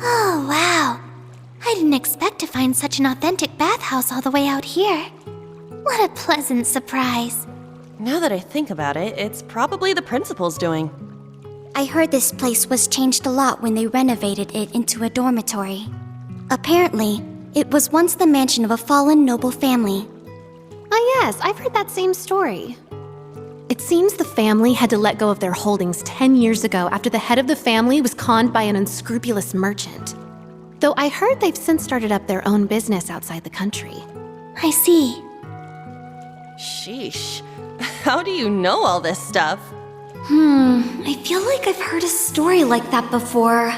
Oh, wow. I didn't expect to find such an authentic bathhouse all the way out here. What a pleasant surprise. Now that I think about it, it's probably the principal's doing. I heard this place was changed a lot when they renovated it into a dormitory. Apparently, it was once the mansion of a fallen noble family. Ah yes, I've heard that same story. It seems the family had to let go of their holdings 10 years ago after the head of the family was conned by an unscrupulous merchant. Though I heard they've since started up their own business outside the country. I see. Sheesh. How do you know all this stuff? I feel like I've heard a story like that before.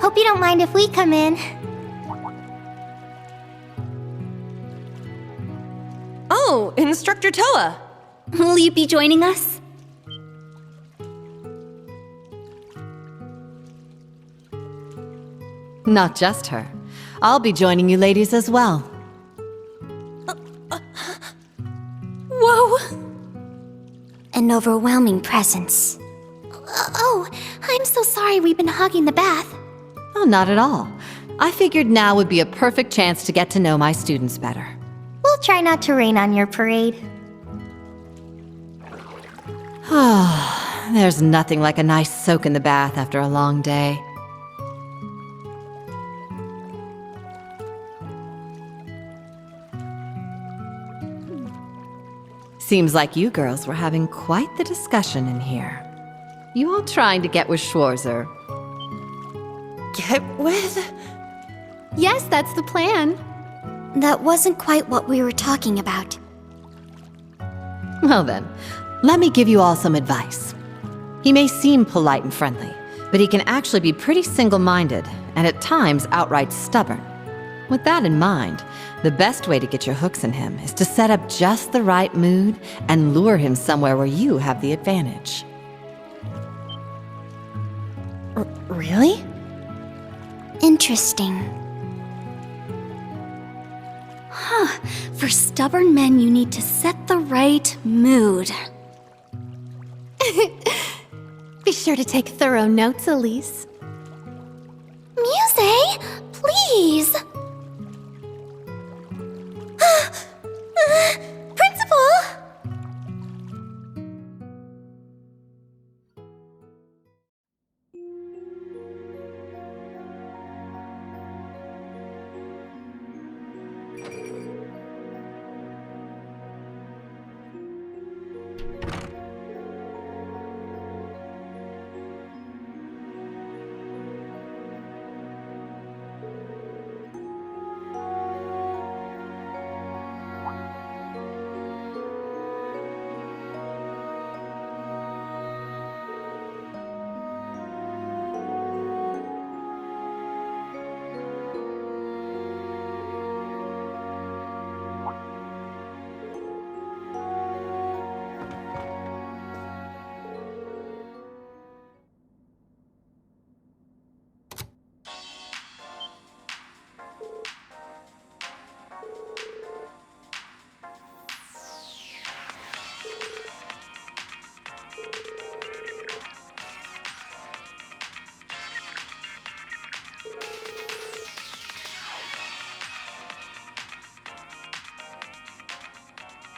Hope you don't mind if we come in. Oh, Instructor Toa! Will you be joining us? Not just her. I'll be joining you ladies as well. Whoa! An overwhelming presence. Oh, I'm so sorry we've been hogging the bath. Oh, not at all. I figured now would be a perfect chance to get to know my students better. We'll try not to rain on your parade. There's nothing like a nice soak in the bath after a long day. Seems like you girls were having quite the discussion in here. You all trying to get with Schwarzer. Get with? Yes, that's the plan. That wasn't quite what we were talking about. Well then, let me give you all some advice. He may seem polite and friendly, but he can actually be pretty single-minded, and at times outright stubborn. With that in mind, the best way to get your hooks in him is to set up just the right mood and lure him somewhere where you have the advantage. Really? Interesting. For stubborn men, you need to set the right mood. Be sure to take thorough notes, Elise. Muse, please! Principal!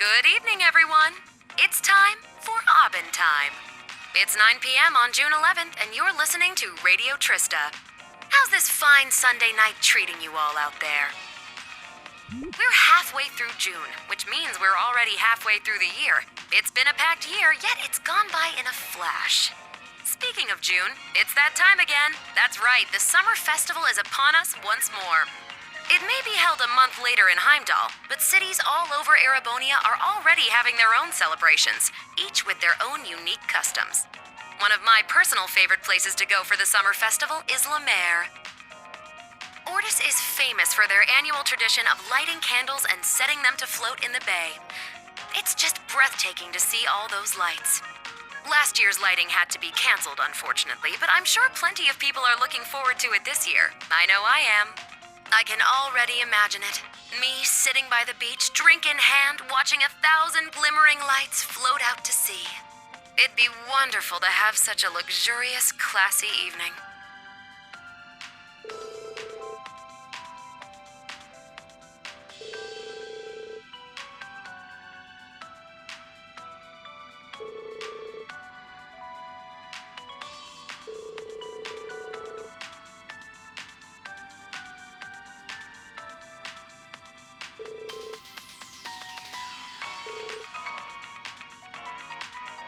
Good evening, everyone. It's time for Aubin Time. It's 9 p.m. on June 11th, and you're listening to Radio Trista. How's this fine Sunday night treating you all out there? We're halfway through June, which means we're already halfway through the year. It's been a packed year, yet it's gone by in a flash. Speaking of June, it's that time again. That's right, the summer festival is upon us once more. It may be held a month later in Heimdall, but cities all over Erebonia are already having their own celebrations, each with their own unique customs. One of my personal favorite places to go for the summer festival is La Mer. Ordis is famous for their annual tradition of lighting candles and setting them to float in the bay. It's just breathtaking to see all those lights. Last year's lighting had to be canceled, unfortunately, but I'm sure plenty of people are looking forward to it this year. I know I am. I can already imagine it. Me sitting by the beach, drink in hand, watching 1,000 glimmering lights float out to sea. It'd be wonderful to have such a luxurious, classy evening.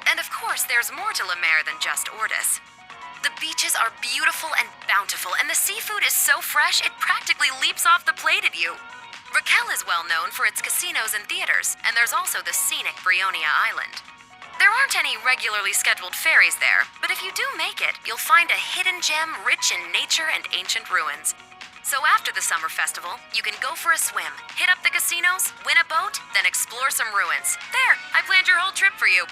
And of course, there's more to La Mer than just Ortis. The beaches are beautiful and bountiful, and the seafood is so fresh it practically leaps off the plate at you. Raquel is well known for its casinos and theaters, and there's also the scenic Brionia Island. There aren't any regularly scheduled ferries there, but if you do make it, you'll find a hidden gem rich in nature and ancient ruins. So after the summer festival, you can go for a swim, hit up the casinos, win a boat, then explore some ruins. There, I planned your whole trip for you.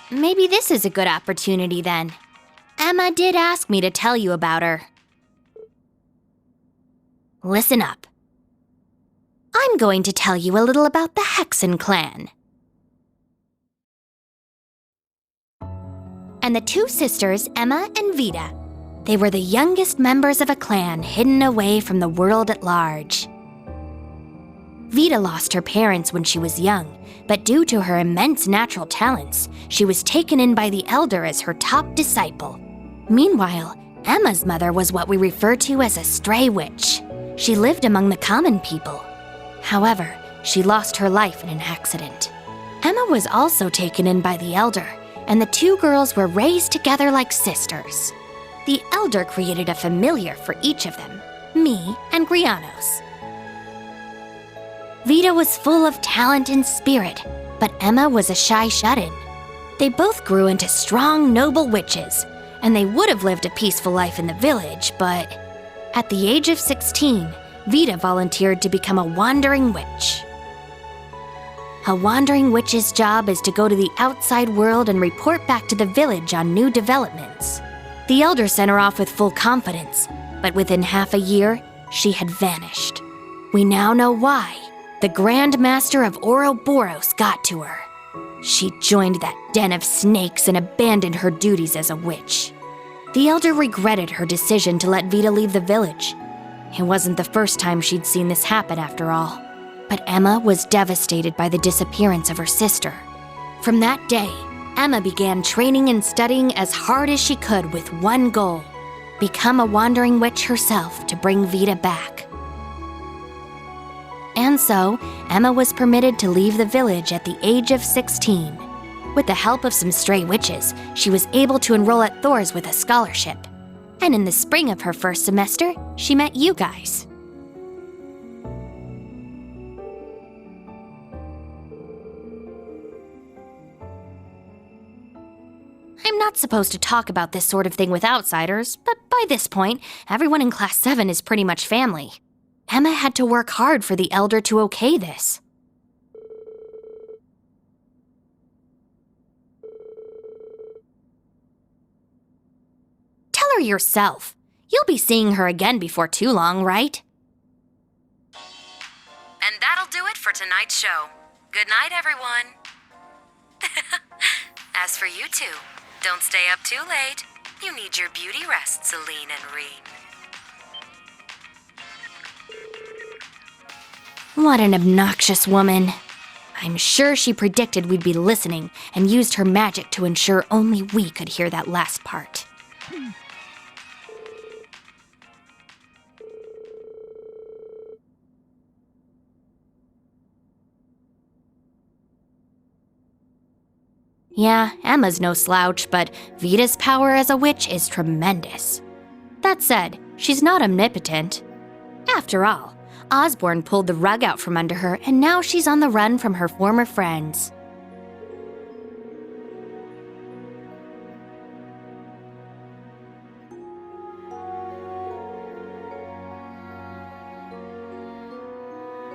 Maybe this is a good opportunity then. Emma did ask me to tell you about her. Listen up. I'm going to tell you a little about the Hexen clan. And the two sisters, Emma and Vita. They were the youngest members of a clan hidden away from the world at large. Vita lost her parents when she was young, but due to her immense natural talents, she was taken in by the elder as her top disciple. Meanwhile, Emma's mother was what we refer to as a stray witch. She lived among the common people. However, she lost her life in an accident. Emma was also taken in by the elder, and the two girls were raised together like sisters. The elder created a familiar for each of them, me and Grianos. Vita was full of talent and spirit, but Emma was a shy shut-in. They both grew into strong, noble witches, and they would have lived a peaceful life in the village, but at the age of 16, Vita volunteered to become a wandering witch. A wandering witch's job is to go to the outside world and report back to the village on new developments. The elder sent her off with full confidence, but within half a year, she had vanished. We now know why. The Grand Master of Ouroboros got to her. She joined that den of snakes and abandoned her duties as a witch. The elder regretted her decision to let Vita leave the village. It wasn't the first time she'd seen this happen after all. But Emma was devastated by the disappearance of her sister. From that day, Emma began training and studying as hard as she could with one goal: become a wandering witch herself to bring Vita back. And so, Emma was permitted to leave the village at the age of 16. With the help of some stray witches, she was able to enroll at Thor's with a scholarship. And in the spring of her first semester, she met you guys. I'm not supposed to talk about this sort of thing with outsiders, but by this point, everyone in Class 7 is pretty much family. Emma had to work hard for the elder to okay this. Tell her yourself. You'll be seeing her again before too long, right? And that'll do it for tonight's show. Good night, everyone. As for you two, don't stay up too late. You need your beauty rest, Celine and Rean. What an obnoxious woman. I'm sure she predicted we'd be listening and used her magic to ensure only we could hear that last part. Yeah, Emma's no slouch, but Vita's power as a witch is tremendous. That said, she's not omnipotent. After all, Osborne pulled the rug out from under her, and now she's on the run from her former friends.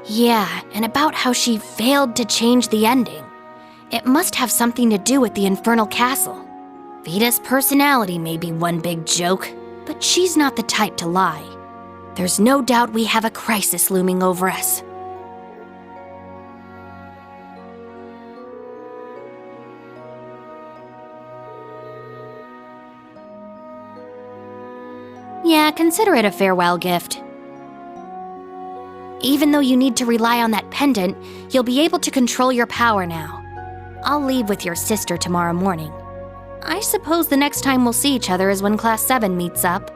Yeah, and about how she failed to change the ending. It must have something to do with the Infernal Castle. Vita's personality may be one big joke, but she's not the type to lie. There's no doubt we have a crisis looming over us. Yeah, consider it a farewell gift. Even though you need to rely on that pendant, you'll be able to control your power now. I'll leave with your sister tomorrow morning. I suppose the next time we'll see each other is when Class 7 meets up.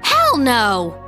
Hell no!